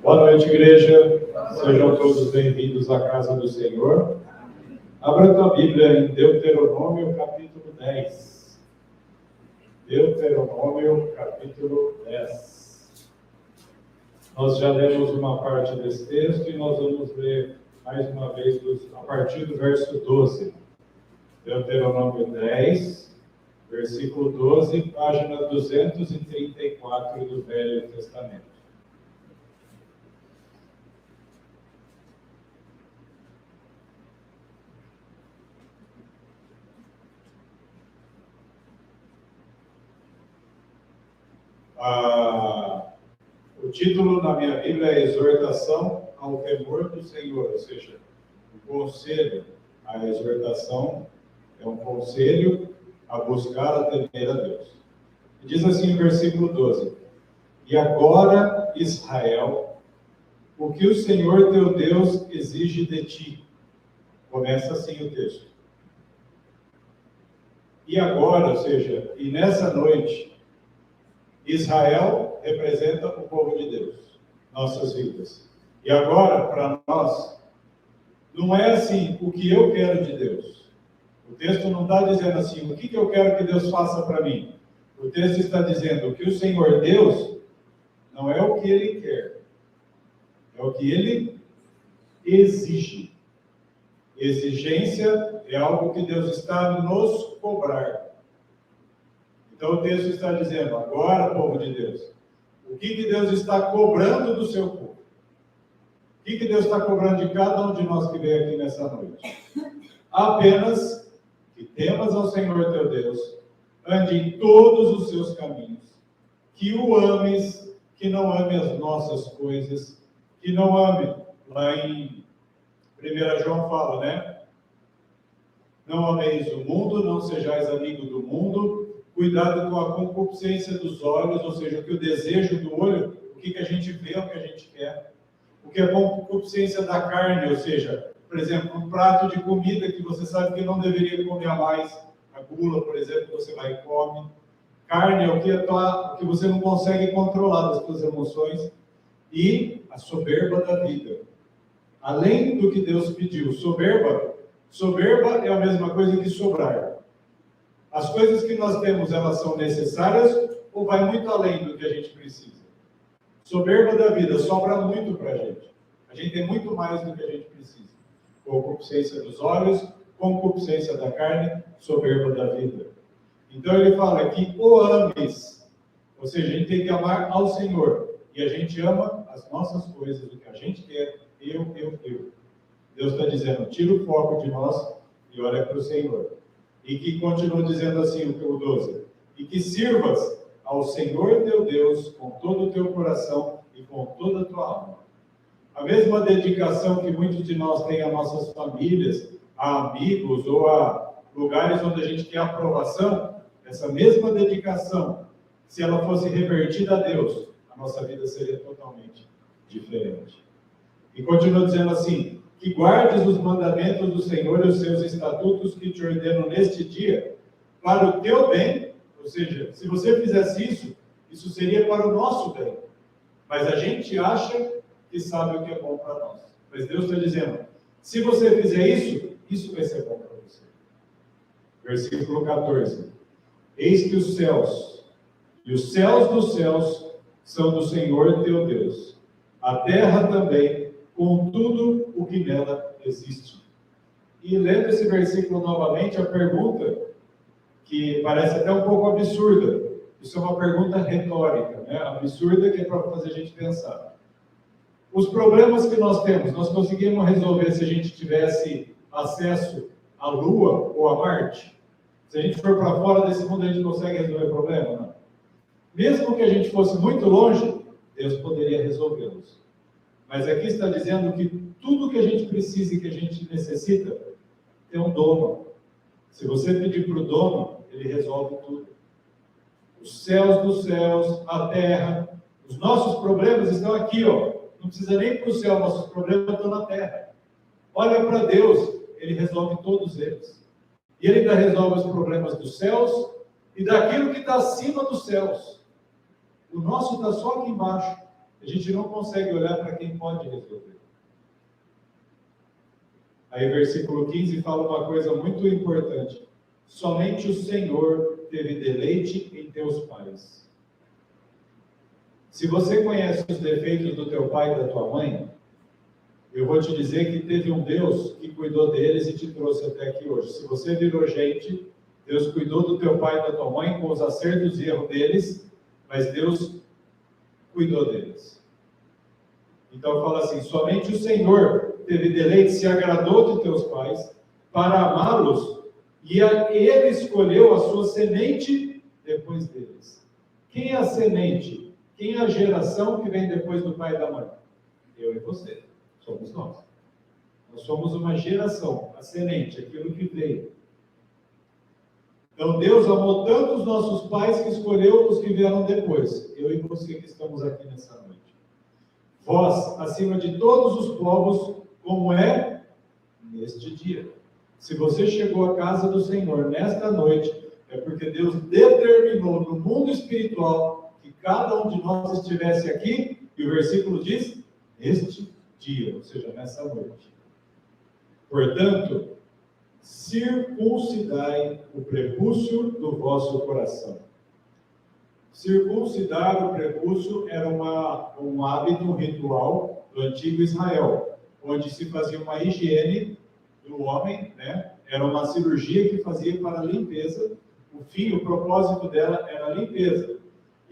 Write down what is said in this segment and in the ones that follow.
Boa noite, igreja. Sejam todos bem-vindos à casa do Senhor. Abra tua Bíblia em Deuteronômio, capítulo 10. Deuteronômio, capítulo 10. Nós já lemos uma parte desse texto e nós vamos ler mais uma vez a partir do verso 12. Deuteronômio 10, versículo 12, página 234 do Velho Testamento. O título na minha Bíblia é Exortação ao Temor do Senhor, ou seja, o conselho, a exortação é um conselho a buscar a temer a Deus. E diz assim no versículo 12: E agora, Israel, o que o Senhor teu Deus exige de ti? Começa assim o texto. E agora, ou seja, e nessa noite, Israel representa o povo de Deus, nossas vidas. E agora, para nós, não é assim o que eu quero de Deus. O texto não está dizendo assim, o que eu quero que Deus faça para mim. O texto está dizendo que o Senhor Deus não é o que Ele quer, é o que Ele exige. Exigência é algo que Deus está a nos cobrar. Então o texto está dizendo, agora, povo de Deus, o que Deus está cobrando do seu povo? O que Deus está cobrando de cada um de nós que veio aqui nessa noite? Apenas que temas ao Senhor teu Deus, ande em todos os seus caminhos, que o ames, que não ame as nossas coisas, que não ame, lá em 1 João fala, né? Não ameis o mundo, não sejais amigo do mundo. Cuidado com a concupiscência dos olhos, ou seja, que o desejo do olho, o que a gente vê, o que a gente quer. O que é a concupiscência da carne, ou seja, por exemplo, um prato de comida que você sabe que não deveria comer a mais. A gula, por exemplo, você vai e come. Carne é o que você não consegue controlar das suas emoções. E a soberba da vida. Além do que Deus pediu, soberba é a mesma coisa que sobrar. As coisas que nós temos, elas são necessárias ou vai muito além do que a gente precisa? Soberba da vida, sobra muito para a gente. A gente tem muito mais do que a gente precisa. Concupiscência dos olhos, concupiscência da carne, soberba da vida. Então ele fala que o ames, ou seja, a gente tem que amar ao Senhor. E a gente ama as nossas coisas, o que a gente quer, eu. Deus está dizendo, tira o foco de nós e olha para o Senhor. E que continua dizendo assim, o 12, e que sirvas ao Senhor teu Deus com todo o teu coração e com toda a tua alma. A mesma dedicação que muitos de nós têm a nossas famílias, a amigos ou a lugares onde a gente quer aprovação, essa mesma dedicação, se ela fosse revertida a Deus, a nossa vida seria totalmente diferente. E continua dizendo assim, que guardes os mandamentos do Senhor e os seus estatutos que te ordeno neste dia, para o teu bem, ou seja, se você fizesse isso seria para o nosso bem. Mas a gente acha que sabe o que é bom para nós. Mas Deus está dizendo, se você fizer isso vai ser bom para você. Versículo 14. Eis que os céus e os céus dos céus são do Senhor teu Deus. A terra também, com tudo o que nela existe. E lendo esse versículo novamente, a pergunta, que parece até um pouco absurda, isso é uma pergunta retórica, né? Absurda, que é para fazer a gente pensar. Os problemas que nós temos, nós conseguimos resolver se a gente tivesse acesso à Lua ou a Marte? Se a gente for para fora desse mundo, a gente consegue resolver o problema? Não. Mesmo que a gente fosse muito longe, Deus poderia resolvê-los. Mas aqui está dizendo que tudo que a gente precisa e que a gente necessita tem um dono. Se você pedir para o dono, ele resolve tudo. Os céus dos céus, a terra, os nossos problemas estão aqui, ó. Não precisa nem ir para o céu, nossos problemas estão na terra. Olha para Deus, Ele resolve todos eles. E Ele ainda resolve os problemas dos céus e daquilo que está acima dos céus. O nosso está só aqui embaixo. A gente não consegue olhar para quem pode resolver. Aí, versículo 15 fala uma coisa muito importante. Somente o Senhor teve deleite em teus pais. Se você conhece os defeitos do teu pai e da tua mãe, eu vou te dizer que teve um Deus que cuidou deles e te trouxe até aqui hoje. Se você virou gente, Deus cuidou do teu pai e da tua mãe com os acertos e erros deles, mas Deus cuidou deles. Então fala assim, somente o Senhor teve deleite, se agradou de teus pais, para amá-los, e ele escolheu a sua semente depois deles. Quem é a semente? Quem é a geração que vem depois do pai e da mãe? Eu e você. Somos nós. Nós somos uma geração, a semente, aquilo que veio. Então Deus amou tanto os nossos pais que escolheu os que vieram depois. Eu e você que estamos aqui nessa noite. Vós, acima de todos os povos, como é neste dia. Se você chegou à casa do Senhor nesta noite, é porque Deus determinou no mundo espiritual que cada um de nós estivesse aqui, e o versículo diz, este dia, ou seja, nessa noite. Portanto, circuncidai o prepúcio do vosso coração. Circuncidar o prepúcio era um hábito, um ritual do antigo Israel, onde se fazia uma higiene do homem, né? Era uma cirurgia que fazia para a limpeza. O propósito dela era a limpeza.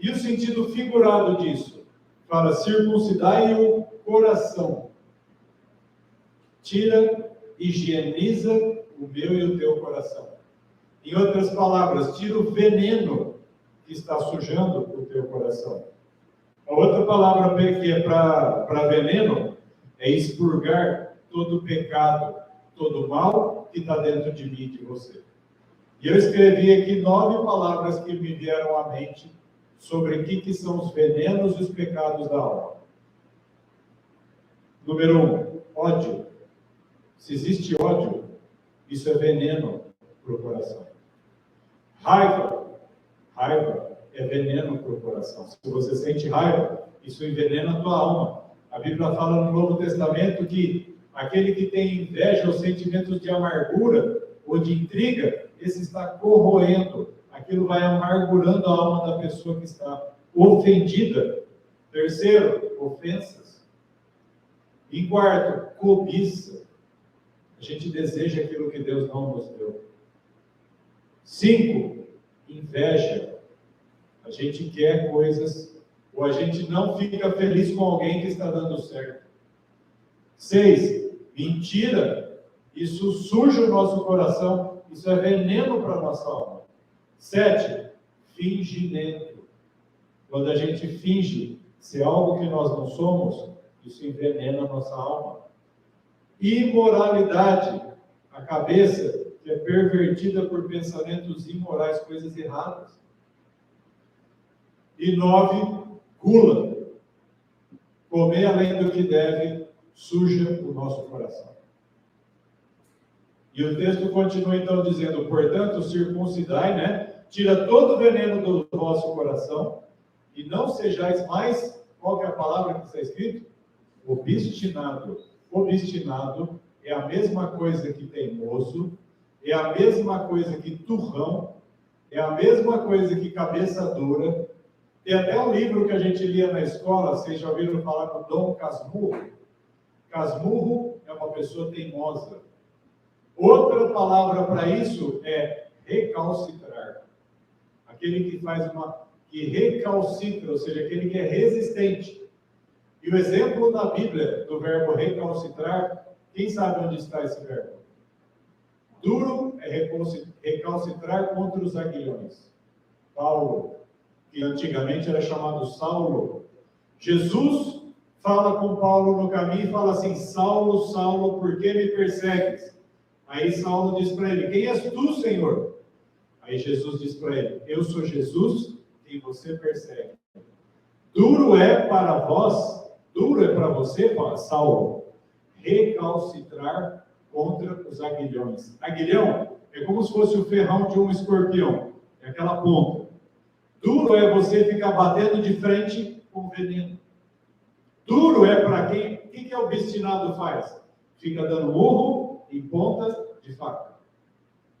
E o sentido figurado disso? Fala, circuncidai o coração. Tira, higieniza o meu e o teu coração. Em outras palavras, tira o veneno que está sujando o teu coração. A outra palavra que é para veneno é expurgar todo o pecado, todo o mal que está dentro de mim e de você. E eu escrevi aqui 9 palavras que me vieram à mente sobre o que são os venenos e os pecados da alma. Número 1, ódio. Se existe ódio, isso é veneno para o coração. Raiva é veneno para o coração. Se você sente raiva, isso envenena a tua alma. A Bíblia fala no Novo Testamento que aquele que tem inveja ou sentimentos de amargura ou de intriga, esse está corroendo. Aquilo vai amargurando a alma da pessoa que está ofendida. Terceiro, ofensas. Em quarto, cobiça. A gente deseja aquilo que Deus não nos deu. 5, inveja. A gente quer coisas, ou a gente não fica feliz com alguém que está dando certo. 6, mentira. Isso suja o nosso coração, isso é veneno para a nossa alma. 7, fingimento. Quando a gente finge ser algo que nós não somos, isso envenena a nossa alma. Imoralidade. A cabeça que é pervertida por pensamentos imorais, coisas erradas. E 9, gula. Comer além do que deve suja o nosso coração. E o texto continua então dizendo, portanto, circuncidai, né? Tira todo o veneno do vosso coração e não sejais mais, qual que é a palavra que está escrito? Obstinado. Obstinado é a mesma coisa que teimoso, é a mesma coisa que turrão, é a mesma coisa que cabeça dura. Tem até um livro que a gente lia na escola, vocês já ouviram falar do Dom Casmurro? Casmurro é uma pessoa teimosa. Outra palavra para isso é recalcitrar. Aquele que que recalcitra, ou seja, aquele que é resistente. E o exemplo da Bíblia do verbo recalcitrar, quem sabe onde está esse verbo? Duro é recalcitrar contra os aguilhões. Paulo, que antigamente era chamado Saulo. Jesus fala com Paulo no caminho e fala assim, Saulo, Saulo, por que me persegues? Aí Saulo diz para ele, quem és tu, Senhor? Aí Jesus diz para ele, eu sou Jesus, quem você persegue. Duro é para vós, duro é para você, Saulo, recalcitrar contra os aguilhões. Aguilhão é como se fosse o ferrão de um escorpião, é aquela ponta. Duro é você ficar batendo de frente com veneno. Duro é para quem... O que o obstinado faz? Fica dando murro em pontas de faca.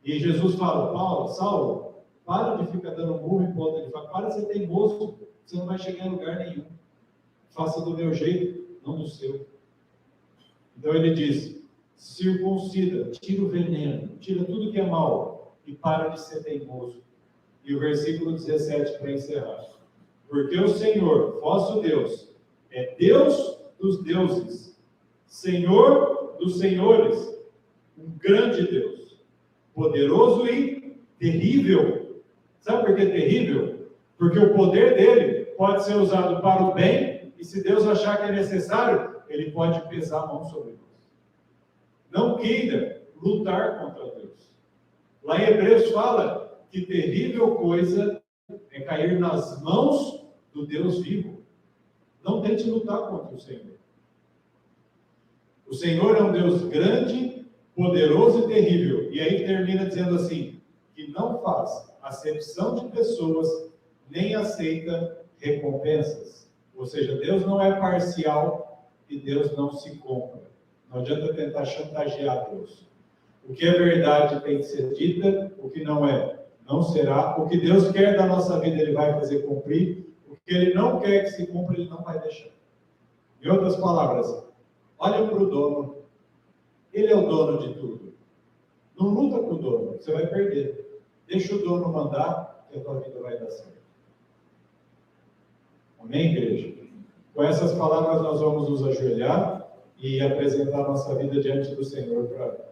E Jesus fala, Paulo, Saulo, para de ficar dando murro em ponta de faca. Para de ser teimoso. Você não vai chegar em lugar nenhum. Faça do meu jeito, não do seu. Então ele diz, circuncida, tira o veneno, tira tudo que é mal e para de ser teimoso. E o versículo 17 para encerrar. Porque o Senhor, vosso Deus, é Deus dos deuses, Senhor dos senhores, um grande Deus, poderoso e terrível. Sabe por que terrível? Porque o poder dele pode ser usado para o bem, e se Deus achar que é necessário, ele pode pesar a mão sobre nós. Não queira lutar contra Deus. Lá em Hebreus fala que terrível coisa é cair nas mãos do Deus vivo. Não tente lutar contra o Senhor. O Senhor é um Deus grande, poderoso e terrível. E aí termina dizendo assim, que não faz acepção de pessoas, nem aceita recompensas. Ou seja, Deus não é parcial e Deus não se compra. Não adianta tentar chantagear Deus. O que é verdade tem que ser dita, o que não é, não será. O que Deus quer da nossa vida, Ele vai fazer cumprir. O que Ele não quer que se cumpra, Ele não vai deixar. Em outras palavras, olha para o dono. Ele é o dono de tudo. Não luta com o dono, você vai perder. Deixa o dono mandar, que a tua vida vai dar certo. Amém, igreja? Com essas palavras nós vamos nos ajoelhar e apresentar nossa vida diante do Senhor para